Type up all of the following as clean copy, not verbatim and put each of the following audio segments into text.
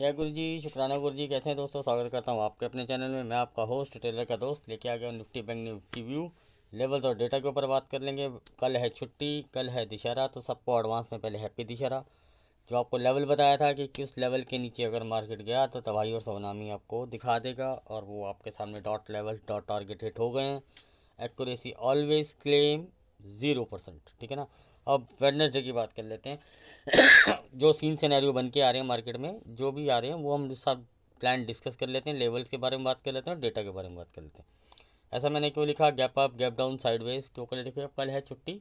जय गुरु जी, शुक्राना गुरु जी। कैसे हैं दोस्तों? स्वागत करता हूं आपके अपने चैनल में। मैं आपका होस्ट टेलर का दोस्त लेके आ गया Nifty bank Nifty view levels और डेटा के ऊपर बात कर लेंगे। कल है छुट्टी, कल है दशहरा, तो सबको एडवांस में पहले हैप्पी दशहरा। जो आपको लेवल बताया था कि किस लेवल के नीचे अगर मार्केट गया तो तबाही और सवनामी आपको दिखा देगा, और वो आपके सामने dot level dot target hit हो गए हैं। एक्यूरेसी ऑलवेज क्लेम 0%, ठीक है ना। अब वेडनेसडे की बात कर लेते हैं। जो सीन सिनेरियो बन के आ रहे हैं मार्केट में, जो भी आ रहे हैं वो हम सब प्लान डिस्कस कर लेते हैं। लेवल्स के बारे में बात कर लेते हैं और डेटा के बारे में बात कर लेते हैं। ऐसा मैंने क्यों लिखा gap up gap down sideways, क्योंकि देखिए कल है छुट्टी,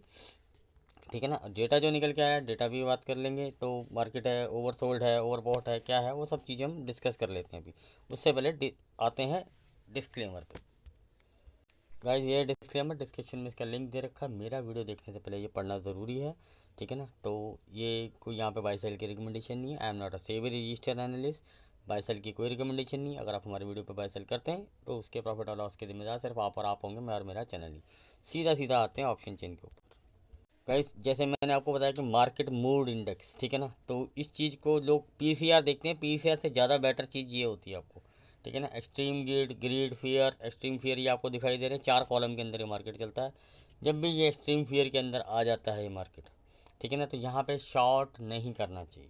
ठीक है ना। डेटा जो निकल के आया, डेटा भी बात कर लेंगे। तो मार्केट है ओवरसोल्ड है, ओवरबॉट है, क्या है, वो सब चीज़ें हम डिस्कस कर लेते हैं अभी। उससे पहले आते हैं डिस्क्लेमर पे। गाइस ये डिस्क्लेमर डिस्क्रिप्शन में इसका लिंक दे रखा है। मेरा वीडियो देखने से पहले ये पढ़ना ज़रूरी है, ठीक है ना। तो ये कोई यहाँ पे बाय सेल की रिकमेंडेशन नहीं है। I am not a SEBI registered analyst. Buy sell की कोई रिकमेंडेशन नहीं। अगर आप हमारे वीडियो पे बाय सेल करते हैं तो उसके प्रॉफिट और लॉस के जिम्मेदार सिर्फ आप और आप होंगे, मैं और मेरा चैनल ही। सीधा सीधा आते हैं ऑप्शन चेन के ऊपर। गाइस जैसे मैंने आपको बताया कि मार्केट मूड इंडेक्स, ठीक है ना, तो इस चीज़ को लोग पीसीआर देखते हैं। पीसीआर से ज़्यादा बेटर चीज़ ये होती है आपको, ठीक है ना। Extreme greed, greed fear, extreme fear, ये आपको दिखाई दे रहे हैं। 4 कॉलम के अंदर ये मार्केट चलता है। जब भी ये एक्सट्रीम फियर के अंदर आ जाता है ये मार्केट, ठीक है ना, तो यहाँ पे शॉर्ट नहीं करना चाहिए।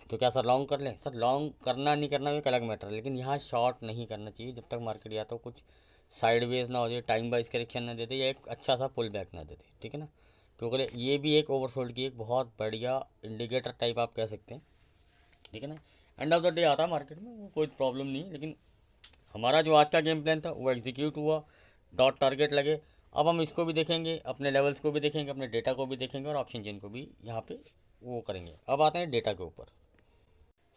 तो क्या सर लॉन्ग कर लें? सर लॉन्ग करना नहीं करना एक अलग मैटर है, लेकिन यहाँ शॉर्ट नहीं करना चाहिए जब तक मार्केट या तो कुछ साइडवेज ना हो जाए, टाइम वाइज करेक्शन ना दे दे, या एक अच्छा सा पुल बैक ना दे दे, ठीक है ना। क्योंकि ये भी एक ओवरसोल्ड की एक बहुत बढ़िया इंडिकेटर टाइप आप कह सकते हैं, ठीक है ना। एंड ऑफ द डे आता है मार्केट में, वो कोई प्रॉब्लम नहीं है। लेकिन हमारा जो आज का गेम प्लान था वो एग्जीक्यूट हुआ, डॉट टारगेट लगे। अब हम इसको भी देखेंगे, अपने लेवल्स को भी देखेंगे, अपने डेटा को भी देखेंगे, और ऑप्शन चेन को भी यहाँ पे वो करेंगे। अब आते हैं डेटा के ऊपर।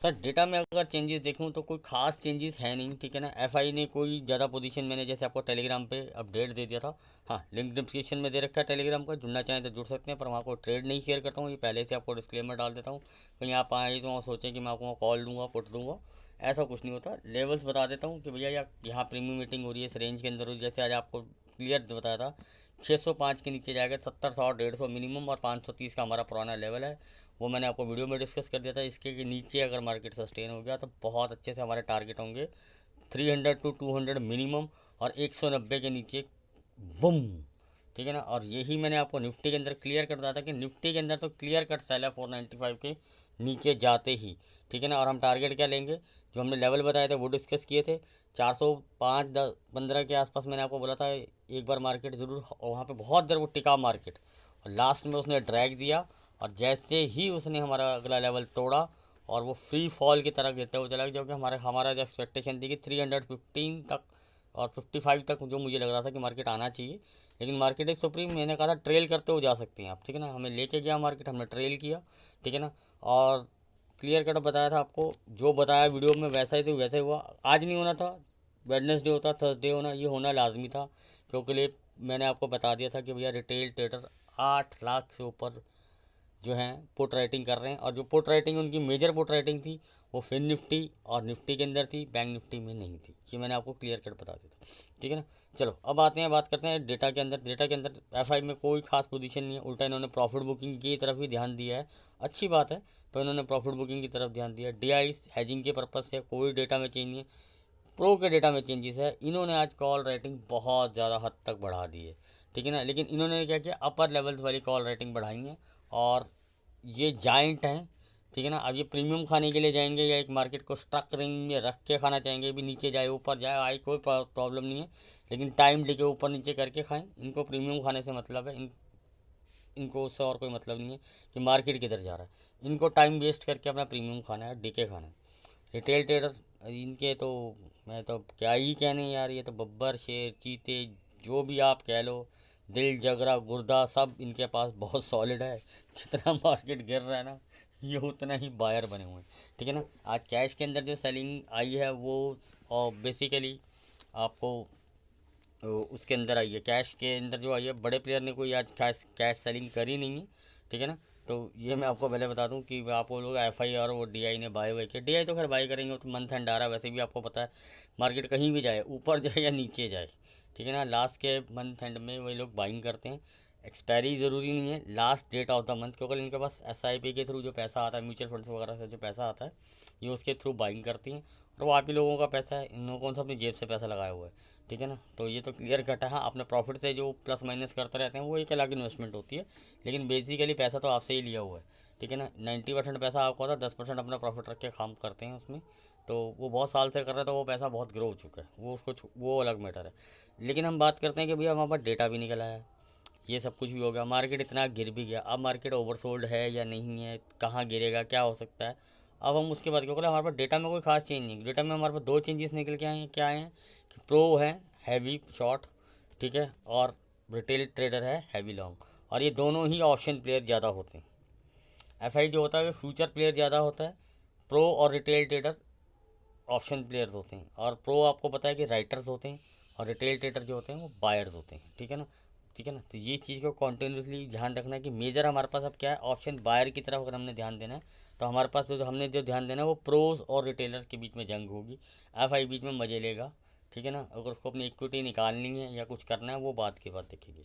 सर डेटा में अगर चेंजेस देखूं तो कोई खास चेंजेस है नहीं, ठीक है ना। एफआई ने कोई ज़्यादा पोजीशन, मैंने जैसे आपको टेलीग्राम पे अपडेट दे दिया था। हाँ, लिंक डिस्क्रिप्शन में दे रखा है टेलीग्राम का, जुड़ना चाहें तो जुड़ सकते हैं, पर वहाँ को ट्रेड नहीं शेयर करता हूँ। ये पहले से आपको डिस्क्लेमर डाल देता हूँ, कहीं आप आए तो सोचें कि मैं आपको कॉल दूंगा, पुट दूंगा, ऐसा कुछ नहीं होता। लेवल्स बता देता हूँ कि भैया यहाँ प्रीमियम मीटिंग हो रही है, इस रेंज के अंदर हो रही है। जैसे आज आपको क्लियर बताया था 605 के नीचे जाएगा 70, 100, 150 मिनिमम, और 530 का हमारा पुराना लेवल है। वो मैंने आपको वीडियो में डिस्कस कर दिया था। इसके के नीचे अगर मार्केट सस्टेन हो गया तो बहुत अच्छे से हमारे टारगेट होंगे 300 टू 200 मिनिमम, और 190 के नीचे बूम, ठीक है ना। और यही मैंने आपको निफ्टी के अंदर क्लियर कर दिया था कि निफ्टी के अंदर तो क्लियर कट सेल है 495 के नीचे जाते ही, ठीक है ना। और हम टारगेट क्या लेंगे, जो हमने लेवल बताए थे वो डिस्कस किए थे। 405 15 के आसपास मैंने आपको बोला था एक बार मार्केट ज़रूर, वहाँ पे बहुत देर वो टिका मार्केट, और लास्ट में उसने ड्रैग दिया, और जैसे ही उसने हमारा अगला लेवल तोड़ा और वो फ्री फॉल की तरह गिरते हुए चला गया, जो कि हमारा जो एक्सपेक्टेशन थी कि 315 तक और 55 तक जो मुझे लग रहा था कि मार्केट आना चाहिए। लेकिन मार्केट इज सुप्रीम, मैंने कहा था ट्रेल करते हुए जा सकते हैं आप, ठीक है ना। हमें लेके गया मार्केट, हमने ट्रेल किया, ठीक है ना। और क्लियर कट बताया था आपको, जो बताया वीडियो में वैसा ही तो वैसे हुआ। आज नहीं होना था, वेडनेसडे होता, थर्सडे होना, ये होना लाजमी था। क्योंकि मैंने आपको बता दिया था कि भैया रिटेल ट्रेडर 8 लाख से ऊपर जो हैं पुट राइटिंग कर रहे हैं, और जो पुट राइटिंग उनकी मेजर पुट राइटिंग थी वो फिन निफ्टी और निफ्टी के अंदर थी, बैंक निफ्टी में नहीं थी। ये मैंने आपको क्लियर कट बता दिया था, ठीक है ना। चलो अब आते हैं, बात करते हैं डेटा के अंदर। डेटा के अंदर एफआई में कोई खास पोजीशन नहीं है, उल्टा इन्होंने प्रॉफिट बुकिंग की तरफ भी ध्यान दिया है, अच्छी बात है। तो इन्होंने प्रॉफिट बुकिंग की तरफ ध्यान दिया। डीआई हैजिंग के पर्पज़ से कोई डेटा में चेंज नहीं है। प्रो के डेटा में चेंजेस है। इन्होंने आज कॉल राइटिंग बहुत ज़्यादा हद तक बढ़ा दी है, ठीक है ना। लेकिन इन्होंने क्या किया, अपर लेवल्स वाली कॉल राइटिंग बढ़ाई है, और ये जाइंट हैं, ठीक है ना। अब ये प्रीमियम खाने के लिए जाएंगे, या एक मार्केट को स्ट्रक रेंज में रख के खाना चाहेंगे, भी नीचे जाए ऊपर जाए आई कोई प्रॉब्लम नहीं है, लेकिन टाइम लेके ऊपर नीचे करके खाएं। इनको प्रीमियम खाने से मतलब है, इनको उससे और कोई मतलब नहीं है कि मार्केट किधर जा रहा है। इनको टाइम वेस्ट करके अपना प्रीमियम खाना है, डीके खाना है। रिटेल ट्रेडर इनके तो मैं तो क्या ही कहने यार, ये तो बब्बर शेर चीते जो भी आप कह लो, दिल जगरा गुर्दा सब इनके पास बहुत सॉलिड है। जितना मार्केट गिर रहा है ना, ये उतना ही बायर बने हुए हैं, ठीक है ना। आज कैश के अंदर जो सेलिंग आई है वो, और बेसिकली आपको उसके अंदर आई है, कैश के अंदर जो आई है, बड़े प्लेयर ने कोई आज कैश कैश सेलिंग करी नहीं है, ठीक है ना। तो ये मैं आपको पहले बता दूं कि आपको लोग एफ आई और वो डी आई ने बाय हुए किया। डी आई तो खैर बाय करेंगे, तो मंथ एंड आ रहा है, वैसे भी आपको पता है मार्केट कहीं भी जाए, ऊपर जाए या नीचे जाए, ठीक है ना, लास्ट के मंथ एंड में वही लोग बाइंग करते हैं। एक्सपायरी ज़रूरी नहीं है, last date of the month, क्योंकि इनके पास SIP के थ्रू जो पैसा आता है, म्यूचुअल फंड्स वगैरह से जो पैसा आता है, ये उसके थ्रू बाइंग करती हैं और वो आप ही लोगों का पैसा है, इन लोगों कौन सा अपनी जेब से पैसा लगाया हुआ है, ठीक है ना। तो ये तो क्लियर कट है। हाँ, अपने प्रॉफिट से जो प्लस माइनस करते रहते हैं वो एक अलग इन्वेस्टमेंट होती है, लेकिन बेसिकली पैसा तो आपसे ही लिया हुआ है, ठीक है ना। 90% पैसा आपका होता है, 10% अपना प्रॉफिट रख के काम करते हैं उसमें। तो वो बहुत साल से कर रहे हैं तो वो पैसा बहुत ग्रो हो चुका है, वो उसको वो अलग मैटर है। लेकिन हम बात करते हैं कि भैया हमारे पास डेटा भी निकल आया, ये सब कुछ भी हो गया, मार्केट इतना गिर भी गया, अब मार्केट ओवरसोल्ड है या नहीं है, कहाँ गिरेगा, क्या हो सकता है, अब हम उसके बाद क्योंकि हमारे पास डेटा में कोई खास चेंज नहीं। डेटा में हमारे पास दो चेंजेस निकल के आए हैं, क्या आए हैं कि प्रो है हैवी शॉर्ट, ठीक है, और रिटेल ट्रेडर है हैवी लॉन्ग, और ये दोनों ही ऑप्शन प्लेयर ज़्यादा होते हैं। FI जो होता है वो फ्यूचर प्लेयर ज़्यादा होता है, प्रो और रिटेल ट्रेडर ऑप्शन प्लेयर्स होते हैं, और प्रो आपको पता है कि राइटर्स होते हैं, और रिटेल ट्रेडर जो होते हैं वो बायर्स होते हैं, ठीक है ना। ठीक है ना, तो ये चीज़ को कॉन्टिन्यूसली ध्यान रखना है कि मेजर हमारे पास अब क्या है, ऑप्शन बायर की तरफ अगर हमने ध्यान देना है तो हमारे पास जो ध्यान देना है वो प्रोज और रिटेलर्स के बीच में जंग होगी। FI बीच में मजे लेगा, ठीक है ना। अगर उसको अपनी इक्विटी निकालनी है या कुछ करना है वो बात की बात देखेगी।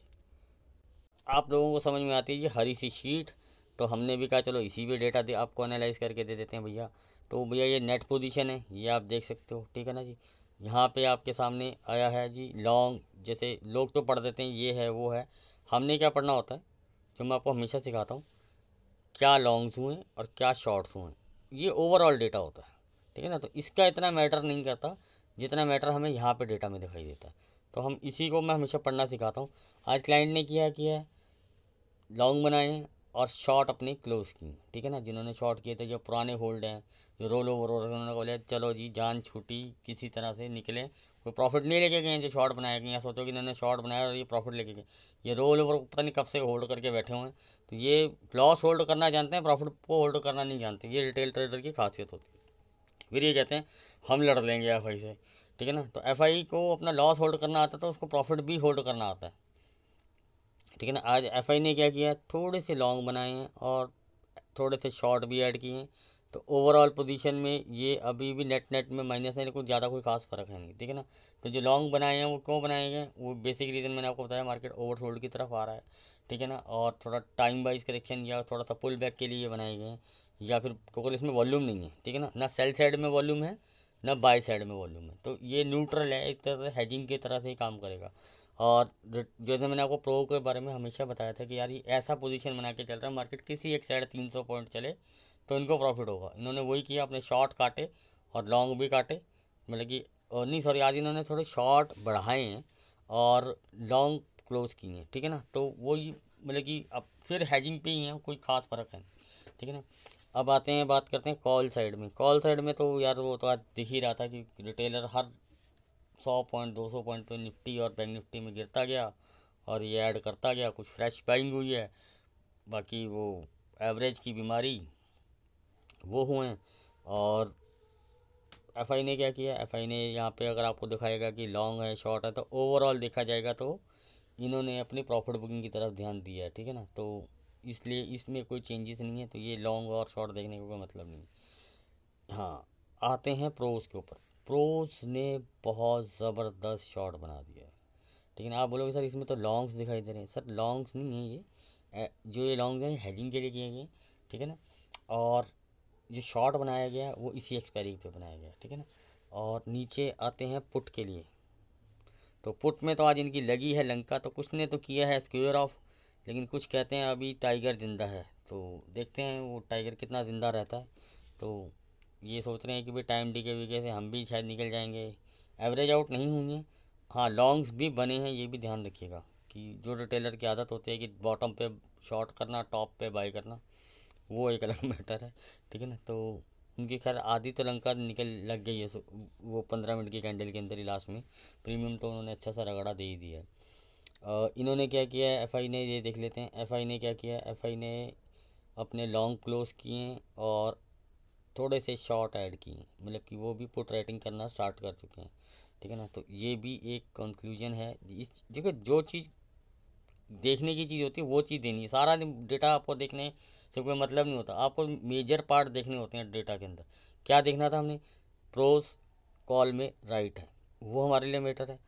आप लोगों को समझ में आती है ये हरी सी शीट, तो हमने भी कहा चलो इसी पे डेटा दे आपको एनालाइज करके दे देते हैं भैया। तो भैया ये नेट पोजीशन है, ये आप देख सकते हो, ठीक है ना जी। यहाँ पे आपके सामने आया है जी लॉन्ग, जैसे लोग तो पढ़ देते हैं ये है वो है, हमने क्या पढ़ना होता है, जो मैं आपको हमेशा सिखाता हूँ, क्या लॉन्ग्स हुए और क्या शॉर्ट्स हुए, ये ओवरऑल डेटा होता है, ठीक है ना। तो इसका इतना मैटर नहीं करता जितना मैटर हमें यहाँ पे डेटा में दिखाई देता है। तो हम इसी को मैं हमेशा पढ़ना सिखाता हूँ। आज क्लाइंट ने किया है लॉन्ग बनाए हैं और शॉर्ट अपने क्लोज किए, ठीक है ना। जिन्होंने शॉर्ट किए थे, जो पुराने होल्ड हैं, जो रोल ओवर हो रहे हैं, उन्होंने बोले चलो जी जान छूटी, किसी तरह से निकले, कोई प्रॉफिट नहीं लेके गए। जो शॉर्ट बनाए गए, या सोचो कि इन्होंने शॉर्ट बनाया और ये प्रॉफिट लेके गए, ये रोल ओवर पता नहीं कब से होल्ड करके बैठे हुए हैं। तो ये लॉस होल्ड करना जानते हैं, प्रॉफिट को होल्ड करना नहीं जानते। ये रिटेल ट्रेडर की खासियत होती है। फिर ये कहते हैं हम लड़ लेंगे FI से, ठीक है ना। तो FI को अपना लॉस होल्ड करना आता है तो उसको प्रॉफिट भी होल्ड करना आता है, ठीक है ना। आज FI ने क्या किया, थोड़े से लॉन्ग बनाए हैं और थोड़े से शॉर्ट भी ऐड किए हैं। तो ओवरऑल पोजीशन में ये अभी भी नेट नेट में माइनस है, कुछ ज़्यादा कोई खास फर्क है नहीं, ठीक है ना। तो जो लॉन्ग बनाए हैं वो क्यों बनाए गए, वो बेसिक रीज़न मैंने आपको बताया, मार्केट ओवरसोल्ड की तरफ आ रहा है, ठीक है ना। और थोड़ा टाइम वाइज करेक्शन या थोड़ा सा पुल बैक के लिए बनाए गए हैं, या फिर क्योंकि इसमें वॉल्यूम नहीं है, ठीक है ना सेल साइड में वॉल्यूम है ना बाय साइड में वॉल्यूम है। तो ये न्यूट्रल है, एक तरह से हेजिंग की तरह से ही काम करेगा। और जैसे मैंने आपको प्रो के बारे में हमेशा बताया था कि यार ये ऐसा पोजीशन बना के चल रहा है, मार्केट किसी एक साइड 300 पॉइंट चले तो इनको प्रॉफिट होगा। इन्होंने वही किया, अपने शॉर्ट काटे और लॉन्ग भी काटे, मतलब कि नहीं सॉरी, आज इन्होंने थोड़े शॉर्ट बढ़ाए हैं और लॉन्ग क्लोज किए हैं, ठीक है ना। तो वही मतलब कि अब फिर हैजिंग पे ही है, कोई खास फर्क है नहीं, ठीक है ना। अब आते हैं, बात करते हैं कॉल साइड में। कॉल साइड में तो यार वो तो आज दिख ही रहा था कि रिटेलर हर 100 पॉइंट 200 पॉइंट पे निफ्टी और बैंक निफ्टी में गिरता गया और ये ऐड करता गया, कुछ फ्रेश बाइंग हुई है, बाकी वो एवरेज की बीमारी वो हुए हैं। और FI ने क्या किया, FI ने यहाँ पे अगर आपको दिखाएगा कि लॉन्ग है शॉर्ट है, तो ओवरऑल देखा जाएगा तो इन्होंने अपनी प्रॉफिट बुकिंग की तरफ ध्यान दिया है, ठीक है ना। तो इसलिए इसमें कोई चेंजेस नहीं है, तो ये लॉन्ग और शॉर्ट देखने का कोई मतलब नहीं। हाँ, आते हैं प्रोज के ऊपर। प्रोज ने बहुत ज़बरदस्त शॉट बना दिया है, ठीक है ना। आप बोलोगे सर इसमें तो लॉन्ग्स दिखाई दे रहे हैं, सर लॉन्ग्स नहीं है ये, जो ये लॉन्ग्स हैं हेजिंग के लिए किए गए, ठीक है ना। और जो शॉट बनाया गया है वो इसी एक्सपायरी पे बनाया गया है, ठीक है ना। और नीचे आते हैं पुट के लिए। तो पुट में तो आज इनकी लगी है लंका, तो कुछ ने तो किया है स्क्वेयर ऑफ, लेकिन कुछ कहते हैं अभी टाइगर ज़िंदा है। तो देखते हैं वो टाइगर कितना ज़िंदा रहता है। तो ये सोच रहे हैं कि भाई टाइम डी के वीके से हम भी शायद निकल जाएंगे, एवरेज आउट नहीं होंगे। हाँ, लॉन्ग्स भी बने हैं, ये भी ध्यान रखिएगा कि जो रिटेलर की आदत होती है कि बॉटम पे शॉर्ट करना, टॉप पे बाय करना, वो एक अलग मैटर है, ठीक है ना। तो उनकी खैर आधी तो लंका निकल लग गई है, वो 15 मिनट की कैंडल के अंदर ही लास्ट में प्रीमियम तो उन्होंने अच्छा सा रगड़ा दे ही दिया है। इन्होंने क्या किया है FI ने, ये देख लेते हैं FI ने क्या किया है। FI ने अपने लॉन्ग क्लोज किए हैं और थोड़े से शॉर्ट ऐड किए हैं, मतलब कि वो भी पुट राइटिंग करना स्टार्ट कर चुके हैं, ठीक है ना। तो ये भी एक कंक्लूजन है। इस देखो, जो चीज़ देखने की चीज़ होती है वो चीज़ देनी है। सारा डेटा आपको देखने से कोई मतलब नहीं होता, आपको मेजर पार्ट देखने होते हैं डेटा के अंदर। क्या देखना था हमने, प्रोज कॉल में राइट है, वो हमारे लिए मैटर है।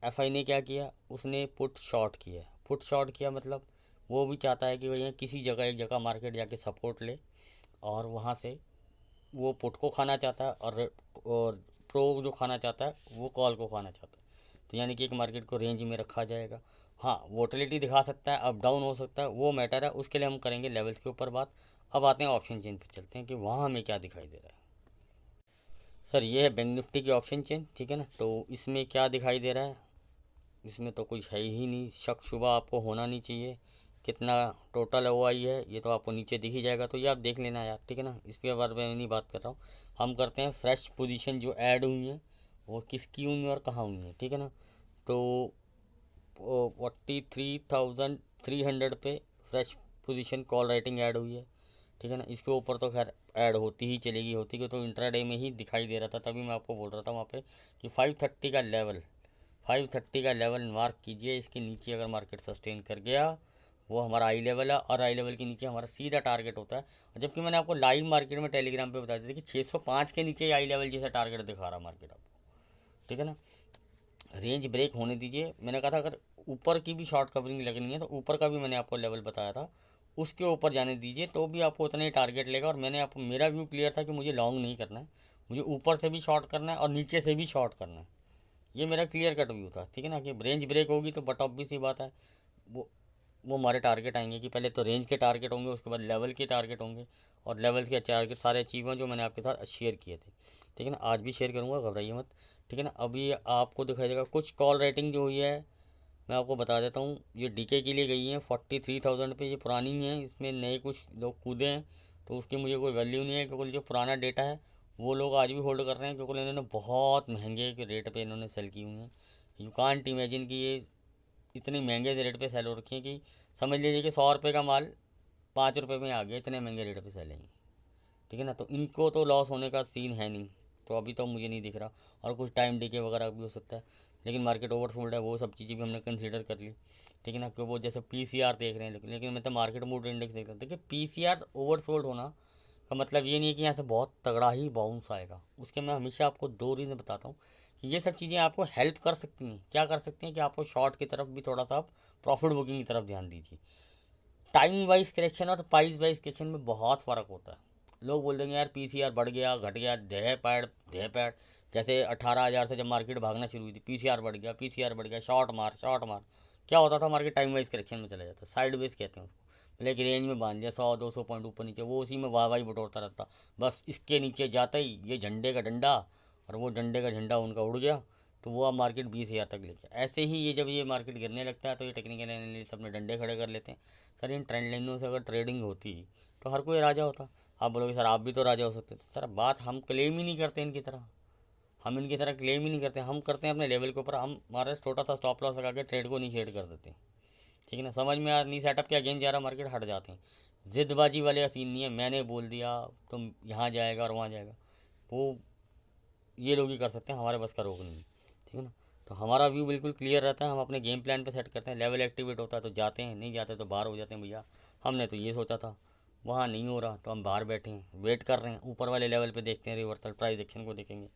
FI ने क्या किया, उसने पुट शॉर्ट किया है, पुट शॉर्ट किया मतलब वो भी चाहता है कि भैया किसी जगह एक जगह मार्केट जाके सपोर्ट ले और वहाँ से वो पुट को खाना चाहता है और प्रो जो खाना चाहता है वो कॉल को खाना चाहता है। तो यानी कि एक मार्केट को रेंज में रखा जाएगा। हाँ, वोटिलिटी दिखा सकता है, अप डाउन हो सकता है, वो मैटर है, उसके लिए हम करेंगे लेवल्स के ऊपर बात। अब आते हैं ऑप्शन चेन पे, चलते हैं कि वहाँ हमें क्या दिखाई दे रहा है। सर ये है बैंक निफ्टी की ऑप्शन चेन, ठीक है ना। तो इसमें क्या दिखाई दे रहा है, इसमें तो कुछ है ही नहीं, शक शुबा आपको होना नहीं चाहिए। कितना टोटल OI है ये तो आपको नीचे दिख ही जाएगा, तो ये आप देख लेना यार, ठीक है ना। इसके बारे में नहीं बात कर रहा हूँ, हम करते हैं फ्रेश पोजीशन जो ऐड हुई हैं वो किसकी हुई हैं और कहाँ हुई हैं, ठीक है ना। तो 43,300 पे fresh position call writing add हुई है, ठीक है ना। इसके ऊपर तो खैर ऐड होती ही चलेगी, होती कि तो इंट्राडे में ही दिखाई दे रहा था, तभी मैं आपको बोल रहा था वहाँ पे कि 530 का लेवल मार्क कीजिए। इसके नीचे अगर मार्केट सस्टेन कर गया वो हमारा आई लेवल है, और आई लेवल के नीचे हमारा सीधा टारगेट होता है। और जबकि मैंने आपको लाइव मार्केट में टेलीग्राम पे बता दिया था कि 605 के नीचे आई लेवल जैसा टारगेट दिखा रहा मार्केट आपको, ठीक है ना। रेंज ब्रेक होने दीजिए। मैंने कहा था अगर ऊपर की भी शॉर्ट कवरिंग लगनी है तो ऊपर का भी मैंने आपको लेवल बताया था, उसके ऊपर जाने दीजिए तो भी आपको उतना ही टारगेट लेगा। और मैंने आपको, मेरा व्यू क्लियर था कि मुझे लॉन्ग नहीं करना है, मुझे ऊपर से भी शॉर्ट करना है और नीचे से भी शॉर्ट करना है। ये मेरा क्लियर कट व्यू था, ठीक है ना। कि रेंज ब्रेक होगी तो बट ऑब्वियस सी बात है वो वो हमारे टारगेट आएंगे कि पहले तो रेंज के टारगेट होंगे, उसके बाद लेवल के टारगेट होंगे, और लेवल के टारगेट सारे अचीव हैं जो मैंने आपके साथ शेयर किए थे, ठीक है ना। आज भी शेयर करूँगा, घबराइए मत, ठीक है ना। अभी आपको दिखाई देगा कुछ कॉल राइटिंग जो हुई है, मैं आपको बता देता हूँ। ये डीके के लिए गई है 43,000 पे, ये पुरानी है, इसमें नए कुछ लोग कूदे हैं तो उसकी मुझे कोई वैल्यू नहीं है, क्योंकि जो पुराना डेटा है वो लोग आज भी होल्ड कर रहे हैं, क्योंकि इन्होंने बहुत महंगे के रेट पे इन्होंने सेल की हुई हैं। यू कांट इमेजिन कि ये इतने महंगे से रेट पे सेल हो रखी है कि समझ लीजिए कि 100 रुपये का माल 5 रुपये में आ गया, इतने महंगे रेट पे सेल है, ठीक है ना। तो इनको तो लॉस होने का सीन है नहीं, तो अभी तो मुझे नहीं दिख रहा। और कुछ टाइम डीके वगैरह भी हो सकता है, लेकिन मार्केट ओवरसोल्ड है, वो सब चीज़ें भी हमने कंसीडर कर ली, ठीक है ना। कि वो जैसे पीसीआर देख रहे हैं, लेकिन मैं तो मार्केट मूड इंडेक्स देख रहा हूँ। देखिए पीसीआर ओवरसोल्ड होना का मतलब ये नहीं है कि यहाँ से बहुत तगड़ा ही बाउंस आएगा। उसके मैं हमेशा आपको 2 रीज़न बताता हूँ कि ये सब चीज़ें आपको हेल्प कर सकती हैं। क्या कर सकती हैं कि आपको शॉर्ट की तरफ भी थोड़ा सा आप प्रॉफिट बुकिंग की तरफ ध्यान दीजिए। टाइम वाइज करेक्शन और प्राइस वाइज करेक्शन में बहुत फ़र्क होता है। लोग बोल देंगे यार पीसीआर बढ़ गया घट गया, देह पैड। जैसे 18,000 से जब मार्केट भागना शुरू हुई थी, पीसीआर बढ़ गया, शॉर्ट मार। क्या होता था, मार्केट टाइम वाइज करेक्शन में चला जाता, साइड वेज कहते हैं उसको। भले कि रेंज में बांध लिया 100-200 पॉइंट ऊपर नीचे, वो उसी में वाह बटोरता रहता। बस इसके नीचे जाता ही ये झंडे का डंडा, और वो डंडे का झंडा उनका उड़ गया, तो वो अब मार्केट 20,000 तक ले गया। ऐसे ही ये जब ये मार्केट गिरने लगता है तो ये टेक्निकल एनालिस्ट अपने डंडे खड़े कर लेते हैं। सर इन ट्रेंड लाइनों से अगर ट्रेडिंग होती तो हर कोई राजा होता। आप बोलोगे सर आप भी तो राजा हो सकते थे। सर बात हम क्लेम ही नहीं करते इनकी तरह, हम इनकी तरह क्लेम ही नहीं करते। हम करते हैं अपने लेवल के ऊपर, हम हमारा छोटा सा स्टॉप लॉस लगा के ट्रेड को इनिशिएट कर देते हैं, ठीक है ना। समझ में आ नहीं सेटअप क्या गेम जा रहा, मार्केट हट जाते हैं। जिद्दबाजी वाले सीन नहीं है, मैंने बोल दिया तुम यहाँ जाएगा और वहाँ जाएगा, वो ये लोग ही कर सकते हैं, हमारे बस का रोक नहीं है, ठीक है ना। तो हमारा व्यू बिल्कुल क्लियर रहता है, हम अपने गेम प्लान पे सेट करते हैं। लेवल एक्टिवेट होता है तो जाते हैं, नहीं जाते तो बाहर हो जाते हैं। भैया हमने तो ये सोचा था, वहाँ नहीं हो रहा तो हम बाहर बैठे हैं, वेट कर रहे हैं, ऊपर वाले लेवल पे देखते हैं, रिवर्सल प्राइस एक्शन को देखेंगे,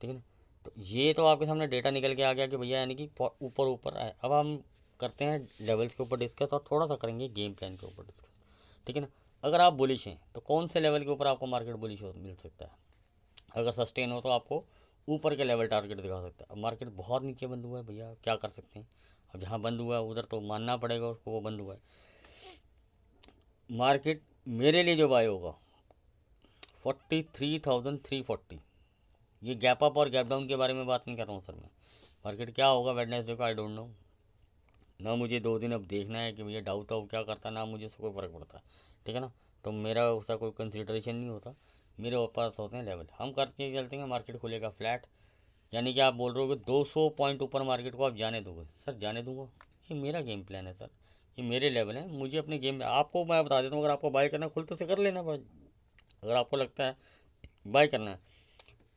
ठीक है ना। तो ये तो आपके सामने डेटा निकल के आ गया कि भैया यानी कि ऊपर ऊपर है। अब हम करते हैं लेवल्स के ऊपर डिस्कस, और थोड़ा सा करेंगे गेम प्लान के ऊपर डिस्कस, ठीक है ना। अगर आप बुलिश हैं तो कौन से लेवल के ऊपर आपको मार्केट बुलिश मिल सकता है। अगर सस्टेन हो तो आपको ऊपर के लेवल टारगेट दिखा सकता है। अब मार्केट बहुत नीचे बंद हुआ है भैया, क्या कर सकते हैं। अब जहाँ बंद हुआ है उधर तो मानना पड़ेगा उसको, वो बंद हुआ है। मार्केट मेरे लिए जो बाय होगा 43,340। ये गैप अप और गैप डाउन के बारे में बात नहीं कर रहा हूँ सर मैं। मार्केट क्या होगा वेडनेसडे को आई डोंट नो, ना मुझे 2 दिन अब देखना है कि भैया डाउट हो क्या करता है, ना मुझे उससे कोई फ़र्क पड़ता है, ठीक है ना। तो मेरा उसका कोई कंसिडरेशन नहीं होता, मेरे पास होते हैं लेवल। हम करके चलते हैं, मार्केट खुलेगा फ्लैट, यानी कि आप बोल रहे हो कि 200 पॉइंट ऊपर मार्केट को आप जाने दोगे। सर जाने दूंगा, ये मेरा गेम प्लान है सर, ये मेरे लेवल है, मुझे अपने गेम, आपको मैं बता देता हूँ। अगर आपको बाय करना है खुल तो से कर लेना भाई, अगर आपको लगता है बाय करना है।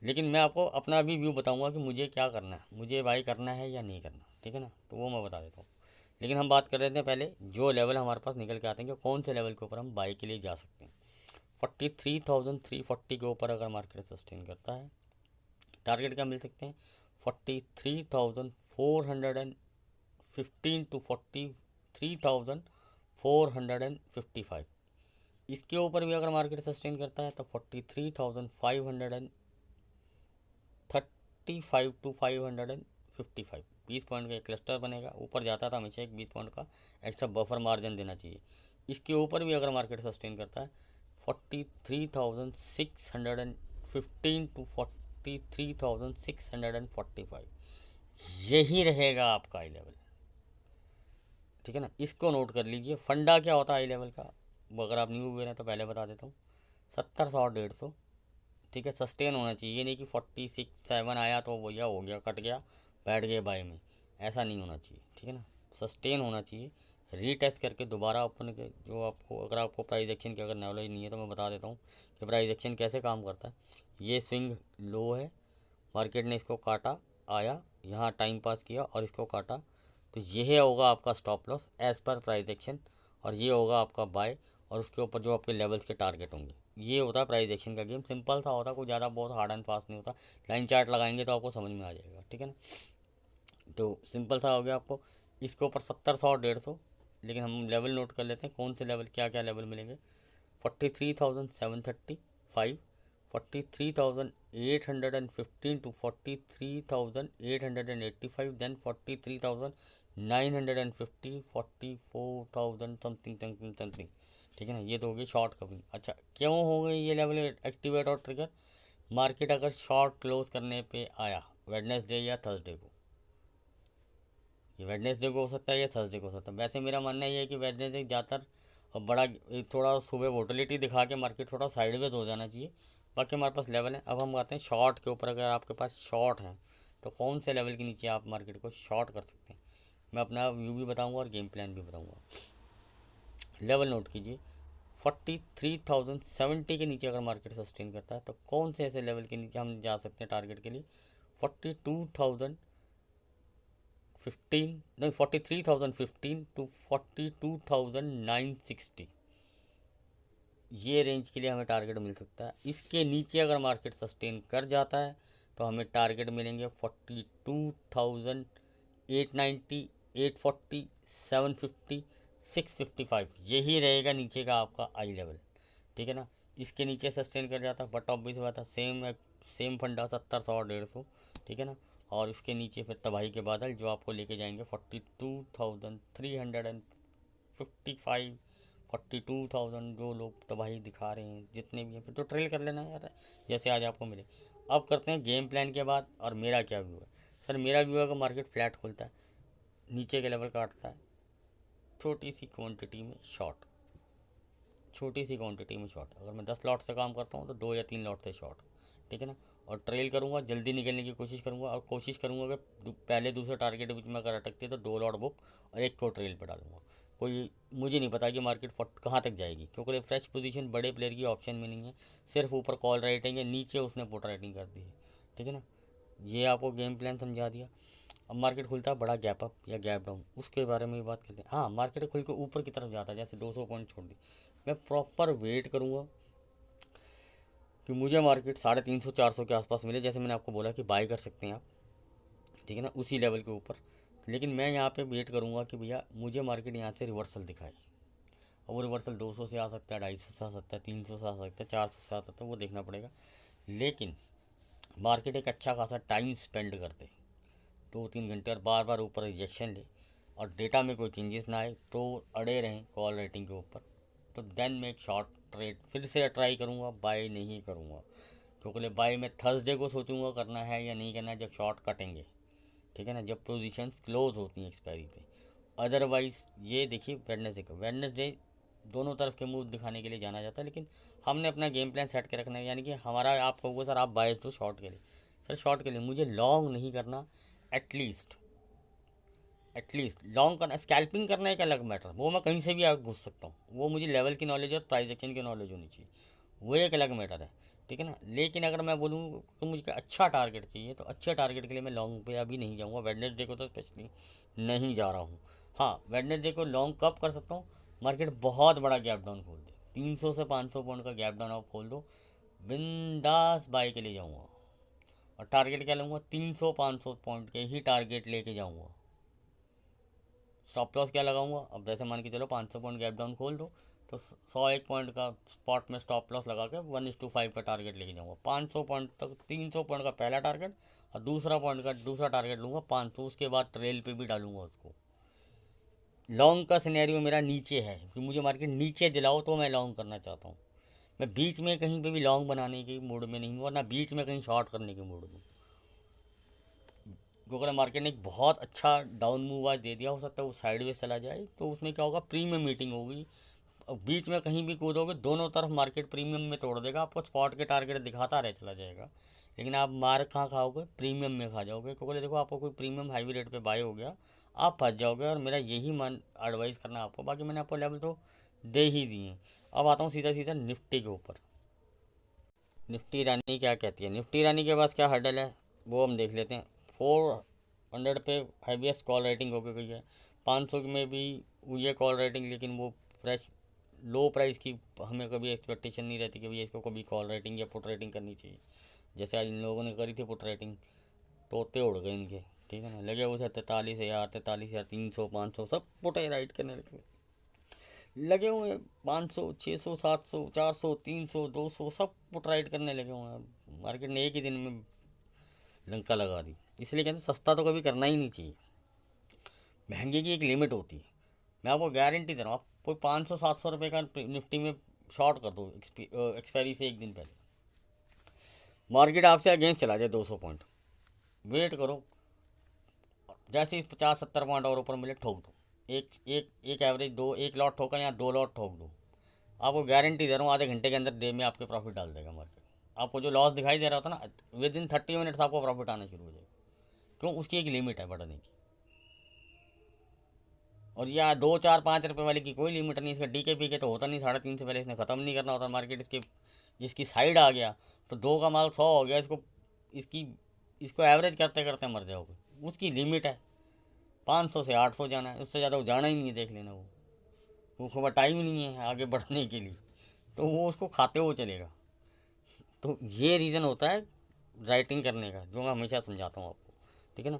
लेकिन मैं आपको अपना भी व्यू बताऊंगा कि मुझे क्या करना है, मुझे बाई करना है या नहीं करना, ठीक है ना। तो वो मैं बता देता हूँ। लेकिन हम बात कर रहे थे पहले जो लेवल हमारे पास निकल के आते हैं कि कौन से लेवल के ऊपर हम बाई के लिए जा सकते हैं। 43,340 के ऊपर अगर मार्केट सस्टेन करता है, टारगेट क्या मिल सकते हैं 43,415 टू 43,455। इसके ऊपर भी अगर मार्केट सस्टेन करता है तो 43,535 टू 555, 20 पॉइंट का एक क्लस्टर बनेगा। ऊपर जाता था हमेशा एक 20 पॉइंट का एक्स्ट्रा बफर मार्जिन देना चाहिए। इसके ऊपर भी अगर मार्केट सस्टेन करता है 43,615 टू 43,645, यही रहेगा आपका आई लेवल। ठीक है ना, इसको नोट कर लीजिए। फंडा क्या होता है आई लेवल का, वो अगर आप न्यू हुए हैं तो पहले बता देता हूँ। 70, 100, 150, ठीक है, सस्टेन होना चाहिए। ये नहीं कि 46, 7 आया तो भैया हो गया, कट गया, बैठ गए बाय में, ऐसा नहीं होना चाहिए। ठीक है ना, सस्टेन होना चाहिए। रीटेस्ट करके दोबारा ओपन के जो आपको, अगर आपको प्राइस एक्शन की अगर नॉलेज नहीं है तो मैं बता देता हूँ कि प्राइस एक्शन कैसे काम करता है। ये स्विंग लो है, मार्केट ने इसको काटा, आया यहाँ टाइम पास किया और इसको काटा, तो यह होगा आपका stop loss as per price action, और ये होगा आपका बाय, और उसके ऊपर जो आपके लेवल्स के टारगेट होंगे। ये होता है प्राइस एक्शन का गेम। सिंपल सा होता है, कोई ज़्यादा बहुत हार्ड एंड फास्ट नहीं होता। लाइन चार्ट लगाएंगे तो आपको समझ में आ जाएगा। ठीक है ना, तो सिंपल सा हो गया आपको। इसके ऊपर 70, 100, 150, लेकिन हम लेवल नोट कर लेते हैं कौन से लेवल, क्या क्या लेवल मिलेंगे। 43,735, 43,815 to 43,885, then 43,950, 44,000 something something something. ठीक है ना, ये तो हो गई शॉर्ट कवरिंग। अच्छा, क्यों हो गई ये लेवल एक्टिवेट और ट्रिगर? मार्केट अगर शॉर्ट क्लोज करने पे आया वेडनेसडे या थर्सडे को, ये वेडनेसडे को हो सकता है या थर्सडे को हो सकता है। वैसे मेरा मानना ये है कि वेडनेसडे ज़्यादातर और बड़ा थोड़ा सुबह वोटिलिटी दिखा के मार्केट थोड़ा साइडवेज हो जाना चाहिए। बाकी हमारे पास लेवल है। अब हम आते हैं शॉर्ट के ऊपर। अगर आपके पास शॉर्ट है तो कौन से लेवल के नीचे आप मार्केट को शॉर्ट कर सकते हैं, मैं अपना व्यू भी बताऊंगा और गेम प्लान भी बताऊंगा। लेवल नोट कीजिए। 43,070 के नीचे अगर मार्केट सस्टेन करता है तो कौन से ऐसे लेवल के नीचे हम जा सकते हैं टारगेट के लिए? 43,015 टू 42,960, ये रेंज के लिए हमें टारगेट मिल सकता है। इसके नीचे अगर मार्केट सस्टेन कर जाता है तो हमें टारगेट मिलेंगे 42,890, 840, 750, 655, यही रहेगा नीचे का आपका आई लेवल। ठीक है ना, इसके नीचे सस्टेन कर जाता है बट ऑब्वियस बात है, सेम फंडा 70, 100, 150। ठीक है ना, और इसके नीचे फिर तबाही के बादल जो आपको लेके जाएंगे 42,355, 42,000। जो लोग तबाही दिखा रहे हैं जितने भी हैं, फिर तो ट्रेल कर लेना यार, जैसे आज आपको मिले। अब करते हैं गेम प्लान के बाद, और मेरा क्या व्यू है। सर मेरा व्यू है कि मार्केट फ्लैट खुलता है, नीचे के लेवल काटता है, छोटी सी क्वांटिटी में शॉर्ट, छोटी सी क्वांटिटी में शॉर्ट। अगर मैं 10 लॉट से काम करता हूँ तो 2 या 3 लॉट से शॉर्ट। ठीक है ना, और ट्रेल करूँगा, जल्दी निकलने की कोशिश करूँगा, और कोशिश करूँगा कि पहले दूसरे टारगेट के बीच में अगर अटकती है तो 2 लॉट बुक और एक को ट्रेल पर डालूंगा। कोई मुझे नहीं पता कि मार्केट कहाँ तक जाएगी, क्योंकि फ्रेश पोजीशन बड़े प्लेयर की ऑप्शन में नहीं है, सिर्फ ऊपर कॉल राइटिंग है, नीचे उसने पुट राइटिंग कर दी है। ठीक है ना, ये आपको गेम प्लान समझा दिया। अब मार्केट खुलता है बड़ा गैप अप या गैप डाउन, उसके बारे में भी बात करते हैं। हाँ, मार्केट खुल के ऊपर की तरफ जाता है, जैसे 200 पॉइंट छोड़ दी, मैं प्रॉपर वेट करूँगा कि मुझे मार्केट 350, 400 के आसपास मिले। जैसे मैंने आपको बोला कि बाय कर सकते हैं आप, ठीक है ना, उसी लेवल के ऊपर। लेकिन मैं यहाँ पे वेट करूँगा कि भैया मुझे मार्केट यहाँ से रिवर्सल दिखाए, और वो रिवर्सल 200 से आ सकता है, 250 से आ सकता है, 300 से आ सकता है, 400 से आ सकता है, वो देखना पड़ेगा। लेकिन मार्केट एक अच्छा खासा टाइम स्पेंड करते, 2-3 घंटे, और बार बार ऊपर रिजेक्शन ले, और डेटा में कोई चेंजेस ना आए तो अड़े रहें कॉल रेटिंग के ऊपर, तो देन मैं एक शॉर्ट ट्रेड फिर से ट्राई करूँगा, बाय नहीं करूँगा। क्योंकि बाय मैं थर्सडे को सोचूंगा करना है या नहीं करना है, जब शॉर्ट कटेंगे। ठीक है ना, जब पोजीशंस क्लोज होती हैं एक्सपायरी पे। अदरवाइज़ ये देखिए वेडनेसडे दोनों तरफ के मूव दिखाने के लिए जाना जाता है, लेकिन हमने अपना गेम प्लान सेट के रखना है। यानी कि हमारा, आप कहोगे सर आप बायस हो शॉर्ट के लिए, सर शॉर्ट के लिए मुझे लॉन्ग नहीं करना। एटलीस्ट लॉन्ग करना, स्कैल्पिंग करना एक अलग मैटर, वो मैं कहीं से भी आगे घुस सकता हूँ, वो मुझे लेवल की नॉलेज और प्राइस एक्शन की नॉलेज होनी चाहिए, वो एक अलग मैटर है। ठीक है ना, लेकिन अगर मैं बोलूँ कि मुझे अच्छा टारगेट चाहिए तो अच्छे टारगेट के लिए मैं लॉन्ग पे अभी नहीं जाऊँगा, वेडनेसडे को तो स्पेशली नहीं जा रहा हूँ। हाँ, वेडनेसडे को लॉन्ग कब कर सकता हूँ? मार्केट बहुत बड़ा गैप डाउन खोल दे, 300 से 500 पॉइंट का गैप डाउन आप खोल दो, बिंदास बाई के लिए जाऊँगा, और टारगेट क्या लूँगा? 300-500 पॉइंट के ही टारगेट लेके जाऊँगा। स्टॉप लॉस क्या लगाऊंगा, अब जैसे मान के चलो 500 पॉइंट गैप डाउन खोल दो तो 101 पॉइंट का स्पॉट में स्टॉप लॉस लगा के 1:5 का टारगेट लेके जाऊँगा। 500 पॉइंट तक 300 पॉइंट का पहला टारगेट और दूसरा टारगेट लूँगा 500, उसके बाद ट्रेल पे भी डालूंगा उसको। लॉन्ग का सिनेरियो मेरा नीचे है कि मुझे मार्केट नीचे दिलाओ तो मैं लॉन्ग करना चाहता हूँ। मैं बीच में कहीं पे भी लॉन्ग बनाने के मूड में नहीं हूँ और ना बीच में कहीं शॉर्ट करने के मूड में। क्योंकि मार्केट ने एक बहुत अच्छा डाउन मूव आज दे दिया, हो सकता है वो साइडवेज चला जाए, तो उसमें क्या होगा, प्रीमियम मीटिंग होगी। बीच में कहीं भी कूदोगे दोनों तरफ मार्केट प्रीमियम में तोड़ देगा, आपको स्पॉट के टारगेट दिखाता रहे चला जाएगा, लेकिन आप मार कहाँ खाओगे, प्रीमियम में खा जाओगे। क्योंकि देखो आपको कोई प्रीमियम हाईवी रेट पे बाय हो गया, आप फंस जाओगे। और मेरा यही मन एडवाइस करना आपको, बाकी मैंने आपको लेवल तो दे ही दिए। अब आता हूँ सीधा सीधा निफ्टी के ऊपर। निफ्टी रानी क्या कहती है, निफ्टी रानी के पास क्या हर्डल है वो हम देख लेते हैं। 400 पे हाईएस्ट कॉल रेटिंग हो गई है, 500 में भी हुई है कॉल रेटिंग, लेकिन वो फ्रेश लो प्राइस की हमें कभी एक्सपेक्टेशन नहीं रहती कि भैया इसको कभी कॉल रेटिंग या पुट रेटिंग करनी चाहिए। जैसे आज इन लोगों ने करी थी पुट रेटिंग, तोते उड़ गए इनके, ठीक है ना। लगे हुए 43,000 300 500 सब पुटे राइट करने लगे हुए हैं। 500 600 700 400 300 200 सब पुट राइट करने लगे हुए हैं। मार्केट ने एक ही दिन में लंका लगा दी। इसलिए कहते हैं सस्ता तो कभी करना ही नहीं चाहिए, महंगे की एक लिमिट होती है। मैं आपको गारंटी दे रहा हूँ, आप कोई 500 700 रुपये का निफ्टी में शॉर्ट कर दो एक्सपायरी से एक दिन पहले, मार्केट आपसे अगेंस्ट चला जाए 200 पॉइंट, वेट करो, जैसे ही 50 70 पॉइंट और ऊपर मिले ठोक दो। एक एवरेज एक लॉट ठोका या 2 लॉट ठोक दो, आपको गारंटी दे रहा हूँ आधे घंटे के अंदर डे में आपके प्रॉफिट डाल देगा मार्केट। आपको जो लॉस दिखाई दे रहा होता ना, विद इन 30 मिनट्स आपको प्रॉफिट आना शुरू हो जाएगा। क्यों, उसकी एक लिमिट है बढ़ने की। और या 2 4 5 रुपये वाले की कोई लिमिट नहीं। इसका DKP के तो होता नहीं, 3.5 से पहले इसने ख़त्म नहीं करना होता मार्केट। इसकी साइड आ गया तो 2 का माल 100 हो गया, इसको एवरेज करते करते मर जाओगे। उसकी लिमिट है, 500 से 800 जाना है, उससे ज़्यादा वो जाना ही नहीं है। देख लेना, वो टाइम ही नहीं है आगे बढ़ने के लिए, तो वो उसको खाते हुए चलेगा। तो ये रीज़न होता है राइटिंग करने का, जो मैं हमेशा समझाता हूँ आपको, ठीक है ना।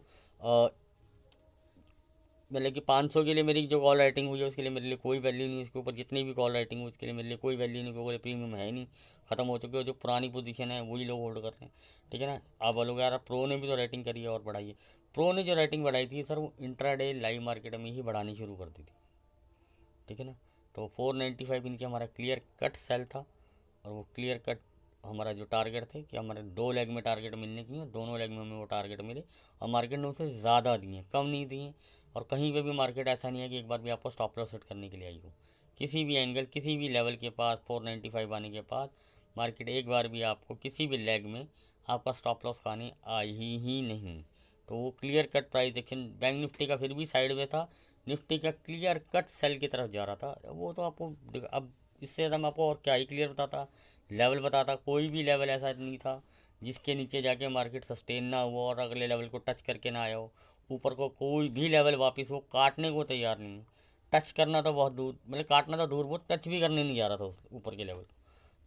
मतलब कि 500 के लिए मेरी जो कॉल राइटिंग हुई है उसके लिए मेरे लिए कोई वैल्यू नहीं, इसके ऊपर जितनी भी कॉल राइटिंग हुई उसके लिए मेरे लिए कोई वैल्यू नहीं, क्योंकि प्रीमियम है ही नहीं, ख़त्म हो चुके हो। जो पुरानी पोजीशन है वही लोग होल्ड कर रहे हैं, ठीक है ना। आप बोलोगे यार प्रो ने भी तो राइटिंग करी है और बढ़ाई है। प्रो ने जो राइटिंग बढ़ाई थी सर, वो इंट्राडे लाइव मार्केट में ही बढ़ानी शुरू कर दी थी, ठीक है ना। तो 495 के नीचे हमारा क्लियर कट सेल था, और वो क्लियर कट हमारा जो टारगेट थे कि हमारे 2 लेग में टारगेट मिलने चाहिए, दोनों लेग में हमें वो टारगेट मिले, और मार्केट ने उसे ज़्यादा दिए, कम नहीं दिए। और कहीं पे भी मार्केट ऐसा नहीं है कि एक बार भी आपको स्टॉप लॉस सेट करने के लिए आई हो। किसी भी एंगल किसी भी लेवल के पास 495 आने के बाद मार्केट एक बार भी आपको किसी भी लेग में आपका स्टॉप लॉस खाने आई ही नहीं। तो वो clear cut price action, bank Nifty का फिर भी साइड में था, निफ्टी का क्लियर कट सेल की तरफ जा रहा था। वो तो आपको अब इससे ज़्यादा मैं आपको और क्या ही क्लियर बताता, लेवल बताता। कोई भी लेवल ऐसा नहीं था जिसके नीचे जाके मार्केट सस्टेन ना हुआ और अगले लेवल को टच करके ना आया हो। ऊपर को कोई भी लेवल वापस वो काटने को तैयार नहीं है। टच करना तो बहुत दूर, मतलब काटना तो दूर, वो टच भी करने नहीं जा रहा था उस ऊपर के लेवल।